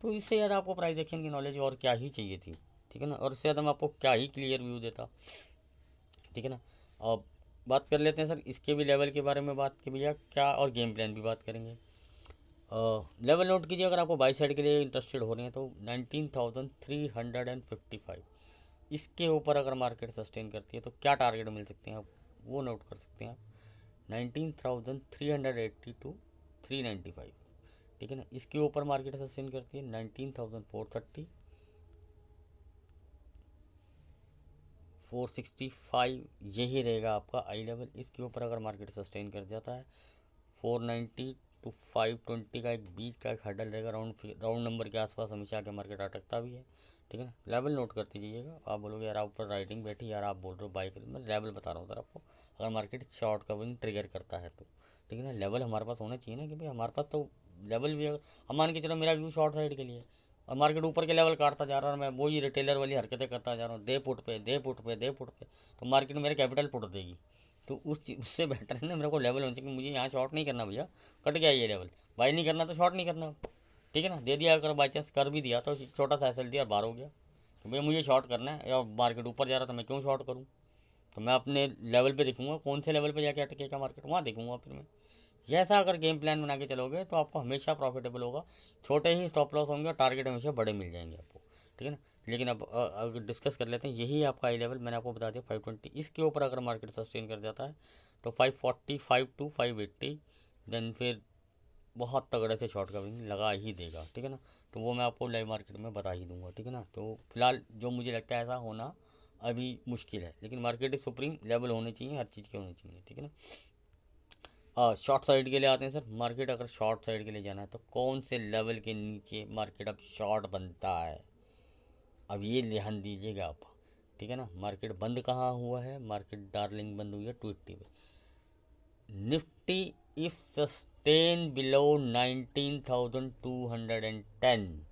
तो इससे ज़्यादा आपको प्राइस एक्शन की नॉलेज और क्या ही चाहिए थी, ठीक है ना। और इससे ज़्यादा मैं आपको क्या ही क्लियर व्यू देता, ठीक है ना। अब बात कर लेते हैं सर इसके भी लेवल के बारे में, बात की भैया क्या, और गेम प्लान भी बात करेंगे। लेवल नोट कीजिए, अगर आपको बाई साइड के लिए इंटरेस्टेड हो रहे हैं तो 19,355 इसके ऊपर अगर मार्केट सस्टेन करती है तो क्या टारगेट मिल सकते हैं आप, वो नोट कर सकते हैं आप। 19,380 टू 395, ठीक है ना। इसके ऊपर मार्केट सस्टेन करती है 19,430 465, यही रहेगा आपका आई लेवल। इसके ऊपर अगर मार्केट सस्टेन कर जाता है 490 टू 520 का एक बीच का एक हर्डल रहेगा, राउंड नंबर के आसपास हमेशा आके मार्केट अटकता भी है, ठीक है ना। लेवल नोट करते जाइएगा। आप बोलोगे यार आप ऊपर राइटिंग बैठी, यार आप बोल रहे हो बाई कर, मैं लेवल बता रहा हूँ सर आपको। अगर मार्केट शॉर्ट कवरिंग ट्रिगर करता है तो, ठीक है ना। लेवल हमारे पास होना चाहिए ना, कि भाई हमारे पास तो लेवल भी, हम मान के चलो मेरा व्यू शॉर्ट साइड के लिए, और मार्केट ऊपर के लेवल काटता जा रहा है और मैं वही रिटेलर वाली हरकतें करता जा रहा हूँ, दे पुट पे दे पुट पे दे पुट पे, तो मार्केट मेरे कैपिटल पुट देगी। तो उससे बेटर है ना मेरे को लेवल होना चाहिए कि मुझे यहाँ शॉर्ट नहीं करना भैया, कट गया ये लेवल, बाई नहीं करना तो शॉर्ट नहीं करना, ठीक है ना। दे दिया, अगर बाई चांस कर भी दिया तो छोटा सा एसएल दिया, बाहर हो गया, तो भैया मुझे शॉर्ट करना है, या मार्केट ऊपर जा रहा था मैं क्यों शॉर्ट करूँ, तो मैं अपने लेवल पे देखूंगा कौन से लेवल पे जाके अटकेगा मार्केट, वहाँ देखूंगा फिर मैं। ये ऐसा अगर गेम प्लान बना के चलोगे तो आपको हमेशा प्रॉफिटेबल होगा। छोटे ही स्टॉप लॉस होंगे और टारगेट हमेशा बड़े मिल जाएंगे आपको, ठीक है ना। लेकिन अब अगर डिस्कस कर लेते हैं, यही आपका आई लेवल मैंने आपको बता दिया 520। इसके ऊपर अगर मार्केट सस्टेन कर जाता है तो 545 टू 580 देन फिर बहुत तगड़े से शॉर्ट कवरिंग लगा ही देगा, ठीक है ना। तो वो मैं आपको लाइव मार्केट में बता ही दूंगा, ठीक है ना। तो फिलहाल जो मुझे लगता है ऐसा होना अभी मुश्किल है, लेकिन मार्केट इज सुप्रीम, लेवल होने चाहिए, हर चीज़ के होने चाहिए, ठीक है ना। शॉर्ट साइड के लिए आते हैं सर। मार्केट अगर शॉर्ट साइड के लिए जाना है तो कौन से लेवल के नीचे मार्केट अब शॉर्ट बनता है, अब ये ध्यान दीजिएगा आप, ठीक है ना। मार्केट बंद कहाँ हुआ है, मार्केट डार्लिंग बंद हुई है 280 पे। Nifty if sustain below 19,210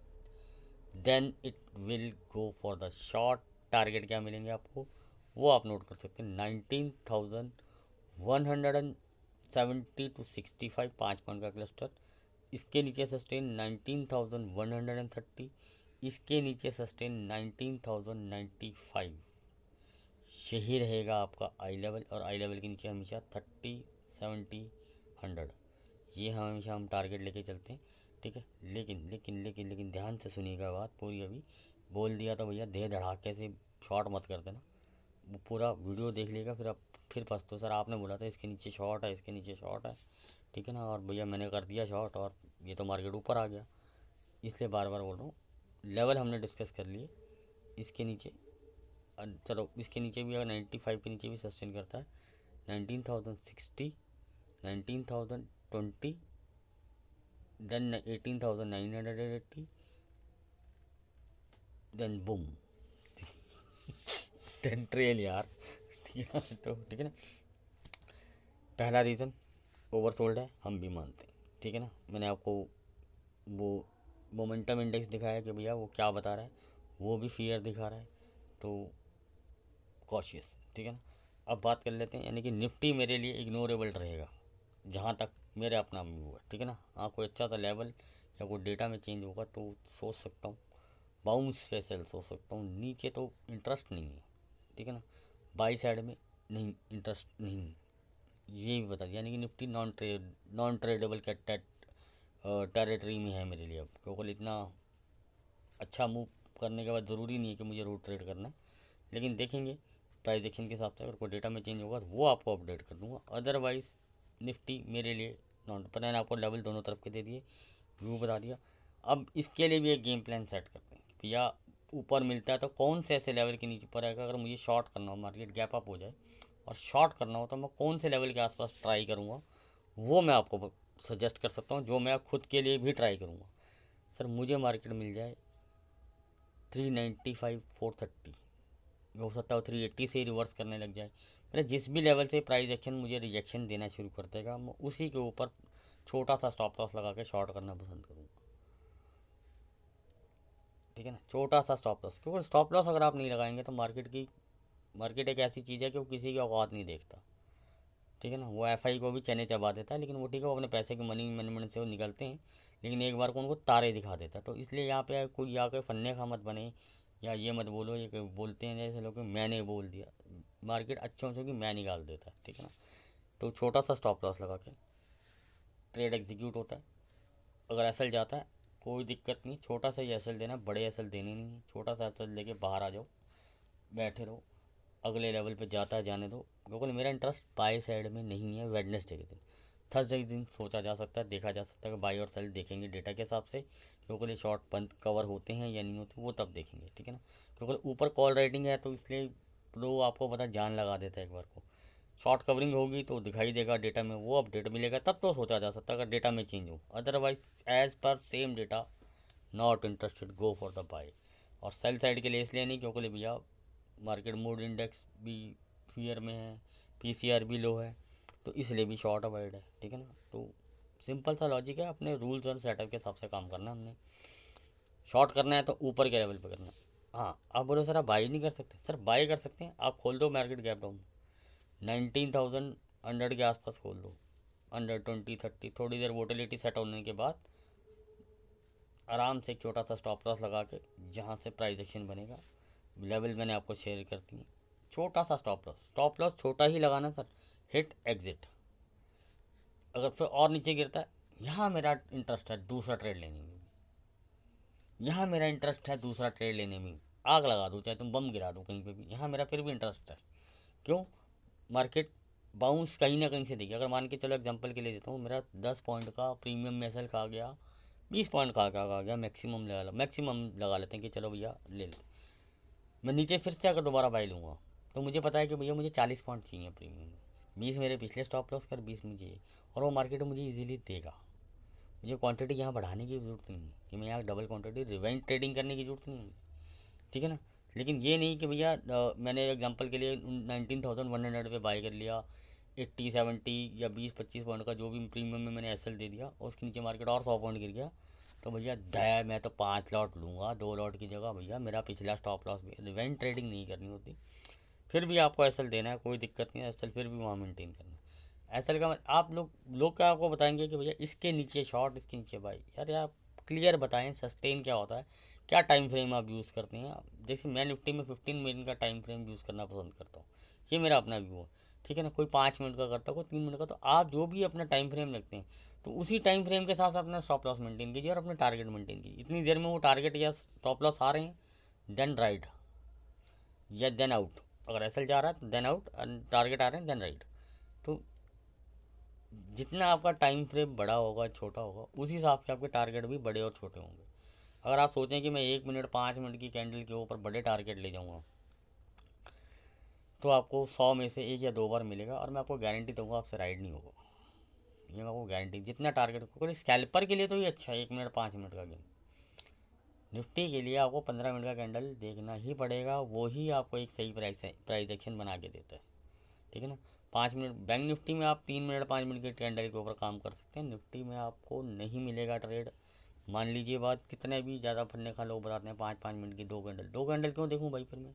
then it will go for the short. Target क्या मिलेंगे आपको वो आप नोट कर सकते हैं, 19,170 टू 65, 5 पॉइंट का क्लस्टर। इसके नीचे सस्टेन 19,130, इसके नीचे सस्टेन 19,095। यही रहेगा आपका आई लेवल, और आई लेवल के नीचे हमेशा 30, 70, 100, ये हमेशा हम टारगेट लेके चलते हैं, ठीक है। लेकिन लेकिन लेकिन लेकिन ध्यान से सुनिएगा बात पूरी, अभी बोल दिया तो भैया दे धड़ाके से शॉर्ट मत कर देना, वो पूरा वीडियो देख लेगा फिर आप फिर पछतो सर आपने बोला था इसके नीचे शॉर्ट है, इसके नीचे शॉर्ट है, ठीक है ना। और भैया मैंने कर दिया शॉर्ट और ये तो मार्केट ऊपर आ गया, इसलिए बार बार बोल रहा हूँ। लेवल हमने डिस्कस कर लिए, इसके नीचे चलो इसके नीचे भी अगर 95 के नीचे भी सस्टेन करता है 19,060, 19,020, then 18,980, then boom then trail यार, ठीक है ना। तो ठीक है ना, पहला रीज़न ओवरसोल्ड है, हम भी मानते हैं, ठीक है ना। मैंने आपको वो मोमेंटम इंडेक्स दिखाया कि भैया वो क्या बता रहा है, वो भी फियर दिखा रहा है, तो कॉशियस, ठीक है ना। अब बात कर लेते हैं, यानी कि निफ्टी मेरे लिए इग्नोरेबल रहेगा जहाँ तक मेरे अपना व्यू है, ठीक है ना। हाँ कोई अच्छा सा लेवल या कोई डेटा में चेंज होगा तो सोच सकता हूँ बाउंस पे सेल सोच सकता हूँ, नीचे तो इंटरेस्ट नहीं है, ठीक है ना। बाई साइड में नहीं इंटरेस्ट नहीं, ये भी बता दिया। यानी कि निफ्टी नॉन ट्रेडेबल टेरिटरी में है मेरे लिए अब, क्योंकि इतना अच्छा मूव करने के बाद ज़रूरी नहीं है कि मुझे रोड ट्रेड करना है, लेकिन देखेंगे प्राइस एक्शन के हिसाब से, अगर कोई डेटा में चेंज होगा तो वो आपको अपडेट कर दूंगा। अदरवाइज़ निफ्टी मेरे लिए नॉन, पर मैंने आपको लेवल दोनों तरफ के दे दिए, व्यू बता दिया। अब इसके लिए भी एक गेम प्लान सेट करते हैं, भैया ऊपर मिलता है तो कौन से ऐसे लेवल के नीचे पर आएगा, अगर मुझे शॉर्ट करना हो, मार्केट गैप अप हो जाए और शॉर्ट करना हो तो मैं कौन से लेवल के आसपास ट्राई करूँगा, वो मैं आपको सजेस्ट कर सकता हूँ, जो मैं खुद के लिए भी ट्राई करूँगा। सर मुझे मार्केट मिल जाए 395, 430, हो सकता है 380 से रिवर्स करने लग जाए, मतलब जिस भी लेवल से प्राइस एक्शन मुझे रिजेक्शन देना शुरू कर देगा, मैं उसी के ऊपर छोटा सा स्टॉप लॉस लगा के शॉर्ट करना पसंद करूँगा, ठीक है ना। छोटा सा स्टॉप लॉस, क्योंकि स्टॉप लॉस अगर आप नहीं लगाएंगे तो मार्केट एक ऐसी चीज़ है कि वो किसी की औकात नहीं देखता, ठीक है ना। वो एफआई को भी चने चबा देता है, लेकिन वो ठीक है, वो अपने पैसे की मनी मैनेजमेंट से वो निकलते हैं, लेकिन एक बार को उनको तारे दिखा देता है। तो इसलिए यहाँ पे कोई आके फन्ने का मत बने, या ये मत बोलो, ये बोलते हैं जैसे लोग मैंने बोल दिया, मार्केट अच्छों की मैं निकाल देता है, ठीक है ना। तो छोटा सा स्टॉप लॉस लगा के ट्रेड एग्जीक्यूट होता है। अगर एसएल जाता है कोई दिक्कत नहीं, छोटा सा ही एसएल देना, बड़े एसएल देने नहीं है, छोटा सा एसएल लेके बाहर आ जाओ, बैठे रहो, अगले लेवल पे जाता है जाने दो, क्योंकि मेरा इंटरेस्ट बाई साइड में नहीं है। वेडनेसडे के दिन, थर्सडे के दिन सोचा जा सकता है, देखा जा सकता है कि बाई और सेल देखेंगे डेटा के हिसाब से, क्योंकि शॉर्ट बंद कवर होते हैं या नहीं होते वो तब देखेंगे, ठीक है ना। क्योंकि ऊपर कॉल राइटिंग है तो इसलिए लो आपको पता जान लगा देता है एक बार को। शॉर्ट कवरिंग होगी तो दिखाई देगा डेटा में, वो अपडेट मिलेगा तब तो सोचा जा सकता है अगर डेटा में चेंज हो, otherwise as per same data not interested, go for the buy. और सेल साइड के लिए इसलिए नहीं क्योंकि भैया मार्केट मूड इंडेक्स भी फियर में है, पीसीआर भी लो है, तो इसलिए भी शॉर्ट अवॉइड है, ठीक है ना। तो सिंपल सा लॉजिक है, अपने रूल्स और सेटअप के हिसाब से काम करना है हमने। शॉर्ट करना है तो ऊपर के लेवल पे करना है। हाँ आप बोलो सर आप बाई नहीं कर सकते, सर बाई कर सकते हैं, आप खोल दो मार्केट गैप डाउन 19,100 के आसपास खोल दो, 120, 30, थोड़ी देर वोटिलिटी सेट होने के बाद आराम से एक छोटा सा स्टॉप लॉस लगा के जहाँ से प्राइस एक्शन बनेगा, लेवल मैंने आपको शेयर करती है छोटा सा स्टॉप लॉस छोटा ही लगाना सर, हिट एग्जिट। अगर फिर और नीचे गिरता है, यहाँ मेरा इंटरेस्ट है दूसरा ट्रेड लेने में, यहाँ मेरा इंटरेस्ट है दूसरा ट्रेड लेने में, आग लगा दो चाहे तुम बम गिरा दो कहीं पे भी, यहाँ मेरा फिर भी इंटरेस्ट है। क्यों? मार्केट बाउंस कहीं ना कहीं से देगी। अगर मान के चलो एग्जांपल के लिए देता हूँ, मेरा 10 पॉइंट का प्रीमियम में एसएल खा गया, 20 पॉइंट खा गया मैक्सिमम लगा लेते हैं कि चलो भैया ले लेते, मैं नीचे फिर से अगर दोबारा बाई लूँगा तो मुझे पता है कि भैया मुझे 40 पॉइंट चाहिए प्रीमियम में, 20 मेरे पिछले स्टॉप लॉस कर 20 मुझे चाहिए, और वो मार्केट मुझे ईजिली देगा। मुझे क्वांटिटी यहाँ बढ़ाने की ज़रूरत नहीं है कि मैं यहाँ डबल क्वांटिटी रिवेंज ट्रेडिंग करने की ज़रूरत नहीं है, ठीक है ना। लेकिन ये नहीं कि भैया मैंने एग्जांपल के लिए 19,100 पे बाई कर लिया, 80 70 या 20-25 पॉइंट का जो भी प्रीमियम में मैंने एसएल दे दिया और उसके नीचे मार्केट और 100 पॉइंट गिर गया, तो भैया दया मैं तो 5 लॉट लूँगा, 2 लॉट की जगह भैया मेरा पिछला स्टॉप लॉस भी। रिवेंज ट्रेडिंग नहीं करनी होती, फिर भी आपको एसएल देना है, कोई दिक्कत नहीं है, एसएल फिर भी वहाँ मेंटेन करना है। एसएल का आप लोग क्या आपको बताएंगे कि भैया इसके नीचे शॉर्ट, इसके नीचे बाई। यार आप क्लियर बताएं सस्टेन क्या होता है, क्या टाइम फ्रेम आप यूज़ करते हैं। जैसे मैं निफ्टी में 15 मिनट का टाइम फ्रेम यूज़ करना पसंद करता हूँ, ये मेरा अपना व्यू है, ठीक है ना। कोई 5 मिनट का करता है, कोई 3 मिनट का, तो आप जो भी अपना टाइम फ्रेम रखते हैं तो उसी टाइम फ्रेम के साथ अपना स्टॉप लॉस मेंटेन कीजिए और अपने टारगेट मेंटेन कीजिए। इतनी देर में वो टारगेट या स्टॉप लॉस आ रहे हैं देन राइड या देन आउट। अगर एसएल जा रहा है तो देन आउट, टारगेट आ रहे हैं देन राइड। तो जितना आपका टाइम फ्रेम बड़ा होगा छोटा होगा उसी हिसाब से आपके टारगेट भी बड़े और छोटे होंगे। अगर आप सोचें कि मैं 1 मिनट 5 मिनट की कैंडल के ऊपर बड़े टारगेट ले जाऊंगा तो आपको 100 में से 1 या 2 बार मिलेगा, और मैं आपको गारंटी दूंगा आपसे राइड नहीं होगा, ये मैं आपको गारंटी। जितना टारगेट कोई स्कैल्पर के लिए तो ये अच्छा है 1 मिनट 5 मिनट का गेम, निफ्टी के लिए आपको 15 मिनट का कैंडल देखना ही पड़ेगा, वो ही आपको एक सही प्राइस एक्शन बना के देता है, ठीक है ना। 5 मिनट बैंक निफ्टी में आप 3 मिनट 5 मिनट के कैंडल के ऊपर काम कर सकते हैं, निफ्टी में आपको नहीं मिलेगा ट्रेड। मान लीजिए बात, कितने भी ज़्यादा फंडे खा लोग बताते हैं 5-5 मिनट की 2 कैंडल क्यों देखूँ भाई, फिर मैं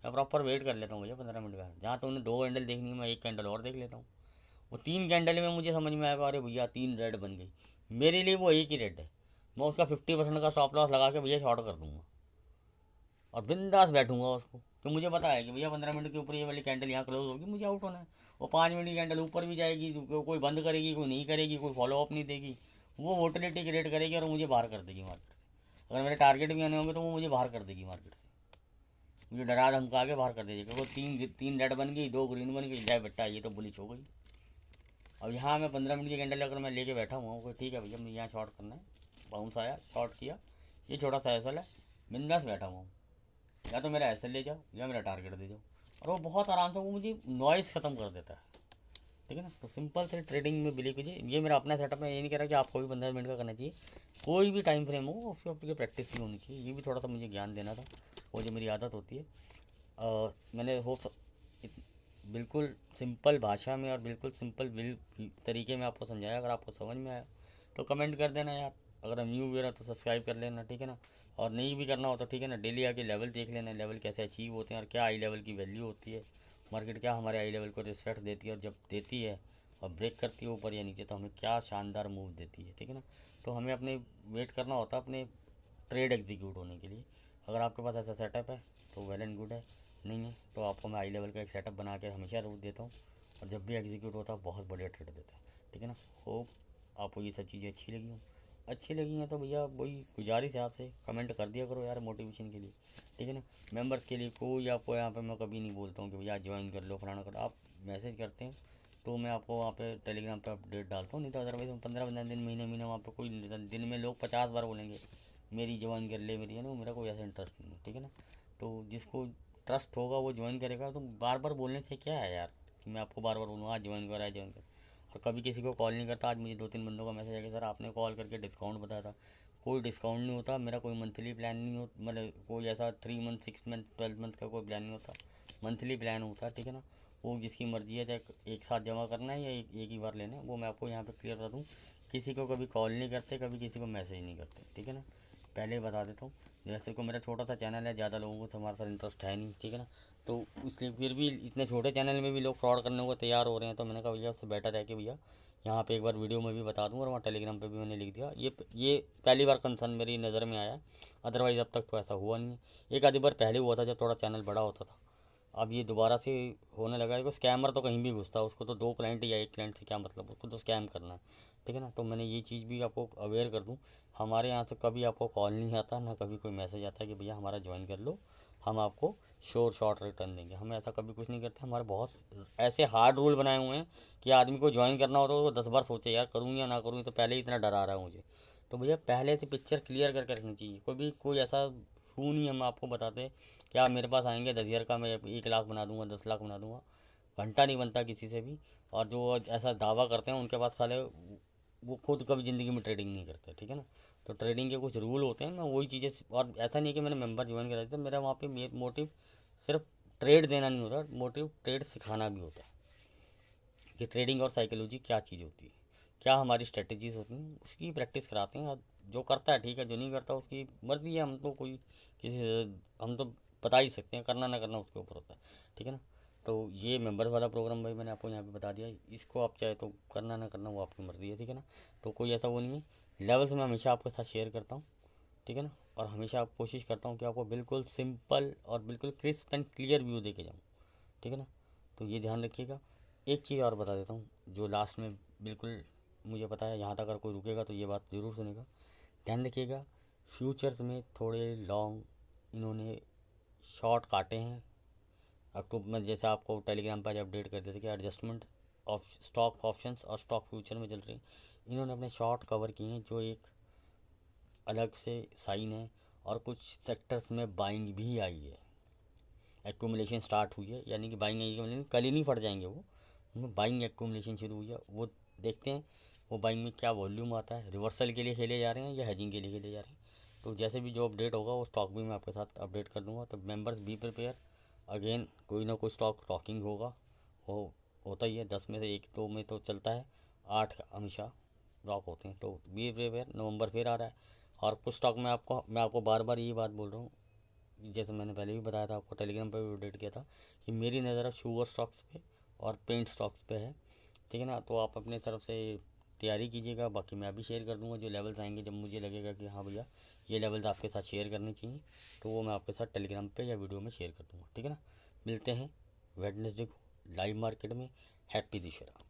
प्रॉपर वेट कर लेता हूँ भैया 15 मिनट का। जहाँ तो उन्हें 2 कैंडल देखनी है मैं 1 कैंडल और देख लेता हूँ। वो 3 कैंडल में मुझे समझ में आएगा, अरे भैया 3 रेड बन गई, मेरे लिए वो एक ही रेड है, मैं उसका 50% का स्टॉप लॉस लगा के भैया शॉर्ट कर दूँगा और बिंदास बैठूंगा उसको, तो मुझे पता है कि भैया 15 मिनट के ऊपर ये वाली कैंडल यहाँ क्लोज होगी, मुझे आउट होना है। वो 5 मिनट की कैंडल ऊपर भी जाएगी, कोई बंद करेगी, कोई नहीं करेगी, कोई फॉलो अप नहीं देगी, वो वोटिलिटी क्रिएट करेगी और मुझे बाहर कर देगी मार्केट से। अगर मेरे टारगेट भी आने होंगे तो वो मुझे बाहर कर देगी मार्केट से, मुझे डरा धमका के बाहर कर देगी, क्योंकि 3 रेड बन गई 2 ग्रीन बन गई, जाए बेटा ये तो बुलिश हो गई। अब यहाँ मैं 15 मिनट की कैंडल अगर मैं लेके बैठा हुआ हूँ, ठीक है भैया मुझे यहाँ शॉर्ट करना है, बाउंस आया शॉर्ट किया, ये छोटा सा एसल है, बिंदास बैठा हुआ हूँ, या तो मेरा एसएल ले जाओ या मेरा टारगेट दे जाओ, और वो बहुत आराम से वो मुझे नॉइज़ ख़त्म कर देता है, ठीक है ना। तो सिंपल से ट्रेडिंग में बिलीव कीजिए, ये मेरा अपना सेटअप है, ये नहीं कह रहा कि आपको भी 15 मिनट का करना चाहिए, कोई भी टाइम फ्रेम हो उसके ऊपर प्रैक्टिस ही होनी चाहिए। ये भी थोड़ा सा मुझे ज्ञान देना था, वो जो मेरी आदत होती है। मैंने बिल्कुल सिंपल भाषा में और बिल्कुल सिंपल तरीके में आपको समझाया, अगर आपको समझ में आया तो कमेंट कर देना यार, अगर न्यू व्यूअर है तो सब्सक्राइब कर लेना, ठीक है ना। और नहीं भी करना हो तो ठीक है ना, डेली आके लेवल देख लेना, लेवल कैसे अचीव होते हैं और क्या आई लेवल की वैल्यू होती है, मार्केट क्या हमारे आई लेवल को रिस्पेक्ट देती है, और जब देती है और ब्रेक करती है ऊपर या नीचे तो हमें क्या शानदार मूव देती है, ठीक है ना। तो हमें अपने वेट करना होता है अपने ट्रेड एग्जीक्यूट होने के लिए। अगर आपके पास ऐसा सेटअप है तो वेल एंड गुड है, नहीं है तो आपको मैं आई लेवल का एक सेटअप बना के हमेशा रोक देता हूँ, और जब भी एग्जीक्यूट होता है बहुत बढ़िया ट्रेड देता है, ठीक है ना। होप आपको ये सब चीज़ें अच्छी लगी हैं तो भैया वही गुजारिश है आपसे, कमेंट कर दिया करो यार मोटिवेशन के लिए, ठीक है ना। मेंबर्स के लिए कोई आपको यहाँ पे मैं कभी नहीं बोलता हूँ कि भैया ज्वाइन कर लो फलाना करो, आप मैसेज करते हैं तो मैं आपको वहाँ पे टेलीग्राम पे अपडेट डालता हूँ, नहीं तो अदरवाइज हम 15-15 दिन महीने वहाँ पे कोई दिन में लोग 50 बार बोलेंगे मेरी ज्वाइन कर ले मेरी, है ना, मेरा कोई ऐसा इंटरेस्ट नहीं है, ठीक है ना। तो जिसको ट्रस्ट होगा वो ज्वाइन करेगा, तो बार बार बोलने से क्या है यार कि मैं आपको बार बार बोलूँगा आज ज्वाइन कर, आज ज्वाइन कर, और कभी किसी को कॉल नहीं करता। आज मुझे 2-3 बंदों का मैसेज आया कि सर आपने कॉल करके डिस्काउंट बताया था, कोई डिस्काउंट नहीं होता, मेरा कोई मंथली प्लान नहीं होता, मतलब कोई ऐसा 3 मंथ 6 मंथ 12 मंथ का कोई प्लान नहीं होता, मंथली प्लान होता है, ठीक है ना। वो जिसकी मर्जी है, चाहे एक साथ जमा करना है या एक ही बार लेना है, वो मैं आपको यहाँ पे क्लियर बता दूँ, किसी को कभी कॉल नहीं करते, कभी किसी को मैसेज नहीं करते, ठीक है ना, पहले ही बता देता हूँ। जैसे को मेरा छोटा सा चैनल है, ज़्यादा लोगों को हमारे साथ इंटरेस्ट है नहीं, ठीक है ना, तो इसलिए फिर भी इतने छोटे चैनल में भी लोग फ्रॉड करने को तैयार हो रहे हैं, तो मैंने कहा भैया उससे बेटर है कि भैया यहाँ पे एक बार वीडियो में भी बता दूँ, और वहाँ टेलीग्राम पे भी मैंने लिख दिया। ये पहली बार कंसर्न मेरी नज़र में आया, अदरवाइज़ अब तक तो ऐसा हुआ नहीं है। एक आधी बार पहले हुआ था जब थोड़ा चैनल बड़ा होता था, अब ये दोबारा से होने लगा है। देखो स्कैमर तो कहीं भी घुसता है, उसको तो 2 क्लाइंट या 1 क्लाइंट से क्या मतलब, उसको तो स्कैम करना है, ठीक है ना। तो मैंने ये चीज़ भी आपको अवेयर कर दूँ, हमारे यहाँ से कभी आपको कॉल नहीं आता, ना कभी कोई मैसेज आता है कि भैया हमारा ज्वाइन कर लो, हम आपको श्योर शॉर्ट रिटर्न देंगे। हम ऐसा कभी कुछ नहीं करते। हमारे बहुत ऐसे हार्ड रूल बनाए हुए हैं कि आदमी को ज्वाइन करना हो तो वो 10 बार सोचे, यार करूँ या ना करूँ, तो पहले ही इतना डरा रहा है मुझे। तो भैया पहले से पिक्चर क्लियर करके रखनी चाहिए। कोई ऐसा हूँ नहीं हम आपको बताते कि आप मेरे पास आएंगे 10,000 का मैं 1 लाख बना दूंगा, 10 लाख बना दूंगा। घंटा नहीं बनता किसी से भी। और जो ऐसा दावा करते हैं उनके पास खाली वो खुद कभी ज़िंदगी में ट्रेडिंग नहीं करते, ठीक है ना। तो ट्रेडिंग के कुछ रूल होते हैं, मैं वही चीज़ें, और ऐसा नहीं है कि मैंने मेंबर ज्वाइन करा दिया। मेरा वहाँ पे मोटिव सिर्फ ट्रेड देना नहीं होता, मोटिव ट्रेड सिखाना भी होता है कि ट्रेडिंग और साइकोलॉजी क्या चीज़ होती है, क्या हमारी स्ट्रेटजीज होती हैं, उसकी प्रैक्टिस कराते हैं। और जो करता है ठीक है, जो नहीं करता उसकी मर्ज़ी है। हम तो कोई किसी हम तो बता ही सकते हैं, करना ना करना उसके ऊपर होता है, ठीक है ना। तो ये मेंबर्स वाला प्रोग्राम भाई मैंने आपको यहाँ पे बता दिया। इसको आप चाहे तो करना ना करना वो आपकी मर्ज़ी है, ठीक है ना। तो कोई ऐसा वो नहीं है। लेवल्स मैं हमेशा आपके साथ शेयर करता हूँ, ठीक है ना। और हमेशा आप कोशिश करता हूँ कि आपको बिल्कुल सिंपल और बिल्कुल क्रिस्प एंड क्लियर व्यू दे के जाऊँ, ठीक है ना। तो ये ध्यान रखिएगा। एक चीज़ और बता देता हूँ जो लास्ट में, बिल्कुल मुझे पता है यहाँ तक अगर कोई रुकेगा तो ये बात ज़रूर सुनेगा। ध्यान रखिएगा, फ्यूचर्स में थोड़े लॉन्ग इन्होंने शॉर्ट काटे हैं अक्टूबर में। जैसे आपको टेलीग्राम पर अपडेट कर देते कि एडजस्टमेंट ऑफ स्टॉक ऑप्शंस और स्टॉक फ्यूचर में चल रही, इन्होंने अपने शॉर्ट कवर किए हैं, जो एक अलग से साइन है। और कुछ सेक्टर्स में बाइंग भी आई है, एक्यूमुलेशन स्टार्ट हुई है, यानी कि बाइंग आई, कल ही नहीं फट जाएंगे वो, उनमें बाइंग एक्यूमुलेशन शुरू हुई है। वो देखते हैं वो बाइंग में क्या वॉल्यूम आता है, रिवर्सल के लिए खेले जा रहे हैं या हेजिंग के लिए खेले जा रहे हैं। तो जैसे भी जो अपडेट होगा वो स्टॉक भी मैं आपके साथ अपडेट कर दूंगा। तो मेंबर्स बी प्रिपेयर, अगेन कोई ना कोई स्टॉक रॉकिंग होगा, वो होता ही है। 10 में से 1-2 में तो चलता है, 8 हमेशा रॉक होते हैं। तो बी प्रिपेयर, नवंबर फिर आ रहा है। और कुछ स्टॉक में मैं आपको बार बार यही बात बोल रहा हूँ, जैसे मैंने पहले भी बताया था आपको, टेलीग्राम पर भी अपडेट किया था कि मेरी नज़र अब शुगर स्टॉक्स पे और पेंट स्टॉक्स पे है, ठीक है ना। तो आप अपने तरफ से तैयारी कीजिएगा। बाकी मैं अभी शेयर कर दूंगा जो लेवल्स आएंगे, जब मुझे लगेगा कि हाँ भैया ये लेवल्स आपके साथ शेयर करने चाहिए, तो वो मैं आपके साथ टेलीग्राम पे या वीडियो में शेयर कर दूंगा, ठीक है ना। मिलते हैं वेडनेसडे को लाइव मार्केट में। हैप्पी दशहरा।